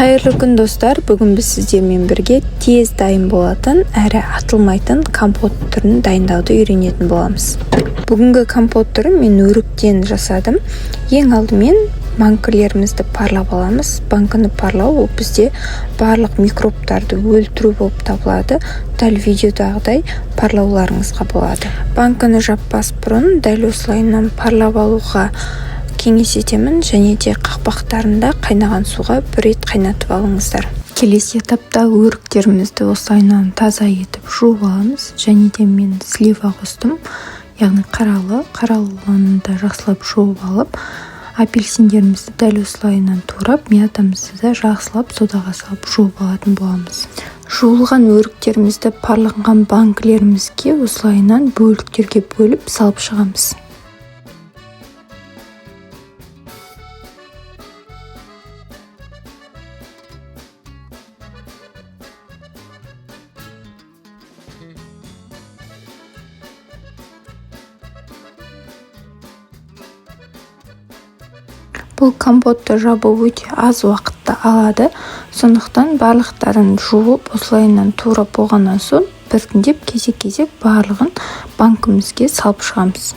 Қайырлы күн достар, бүгін біз сіздермен бірге тез дайын болатын әрі атылмайтын компот түрін дайындауды үйренетін боламыз. Бүгінгі компот түрін мен өріктен жасадым. Ең алдымен банкілерімізді парлап аламыз. Банкіні парлау ол бізде барлық микробтарды өлтіру болып табылады. Дәл видеодағыдай парлауларыңызға болады. Банкіні жаппас бұрын дәл осылайынан парлап алуға кеңес етемін, және де қақпақтарында қайнаған суға бір рет қайнатып алыңыздар. Келесі этапта өріктерімізді осылайынан таза етіп жуып аламыз, және де мен слива қостым, яғни қаралыны да жақсылап жуып алып, апельсиндерімізді дәл осылайынан турап, мятамызды да жақсылап содаға салып жуып алатын боламыз. Жуылған өріктерімізді парланған банкілерімізге осылайынан бөліктерге бөліп салып шығамыз. Бұл компотты жабу өте аз уақытты алады, сондықтан барлықтарын жуып осылайынан турап болғаннан соң біртіндеп кезек-кезек барлығын банкімізге салып шығамыз.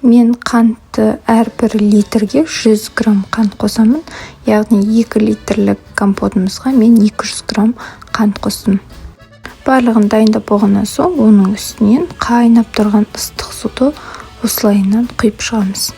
Мен қантты әрбір литрге 100 грамм қант қосамын, яғни 2 литрлік компотымызға мен 200 грамм қант қостым. Барлығын дайындап болғаннан соң оның үстінен қайнап тұрған ыстық суды осылайынан құйып шығамыз.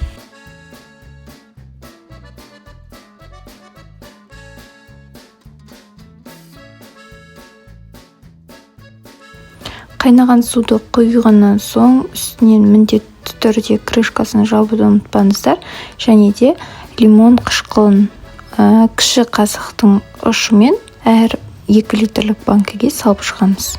Қайнаған суды құйғаннан соң үстінен міндетті түрде крышкасын жабуды ұмытпаңыздар, және де лимон қышқылын кіші қасықтың ұшымен әр 2 литрлік банкіге салып шығамыз.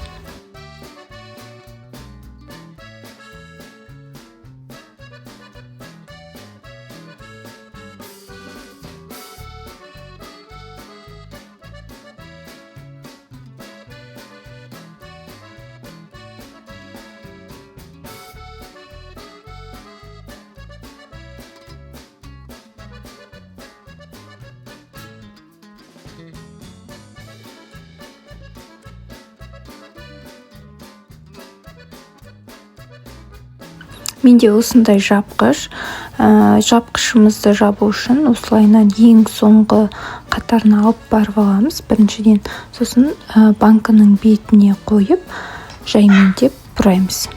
Менде осындай жапқышымызды жабу үшін осылайынан ең соңғы қатарына алып барып аламыз. Біріншіден, сосын банкінің бетіне қойып, жаймендеп бұраймыз.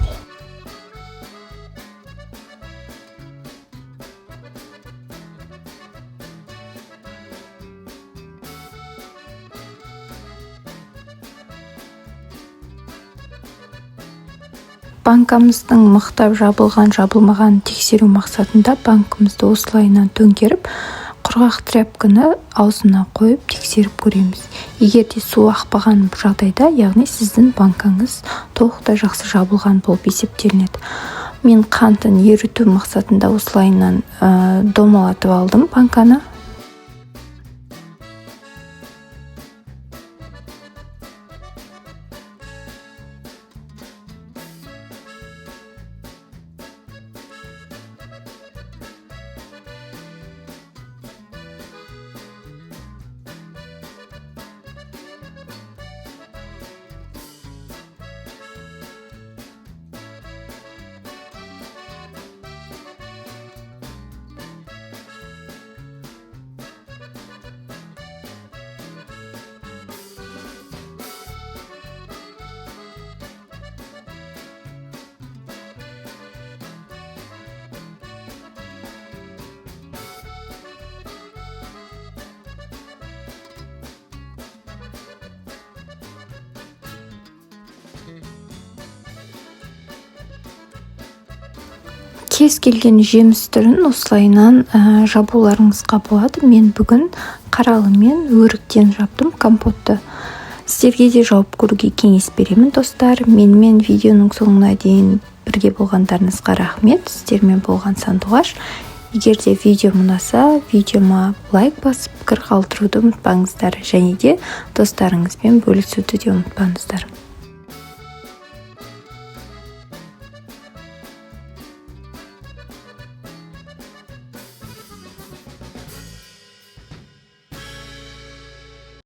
Банкамыздың мықтап жабылмаған тексеру мақсатында банкымызды осылайынан төңкеріп, құрғақ тряпканы аузына қойып тексеріп көреміз. Егер де су ақпаған жағдайда, яғни сіздің банкаңыз толықтай жақсы жабылған болып есептелінеді. Мен қантын еріту мақсатында осылайынан домалатып алдым банканы. Кез келген жеміс түрін осылайынан жабуларыңызға болады. Мен бүгін қаралы мен өріктен жаптым компотты. Сіздерге де жауап көруге кеңес беремін, достар. Менімен видеоның соңына дейін бірге болғандарыңызға рахмет. Сіздермен болған Сандуғаш. Егер де видео ұнаса, видеома лайк басып, пікір қалдыруды ұмытпаңыздар. Және де достарыңызбен бөлісуді де ұмытпаңыздар.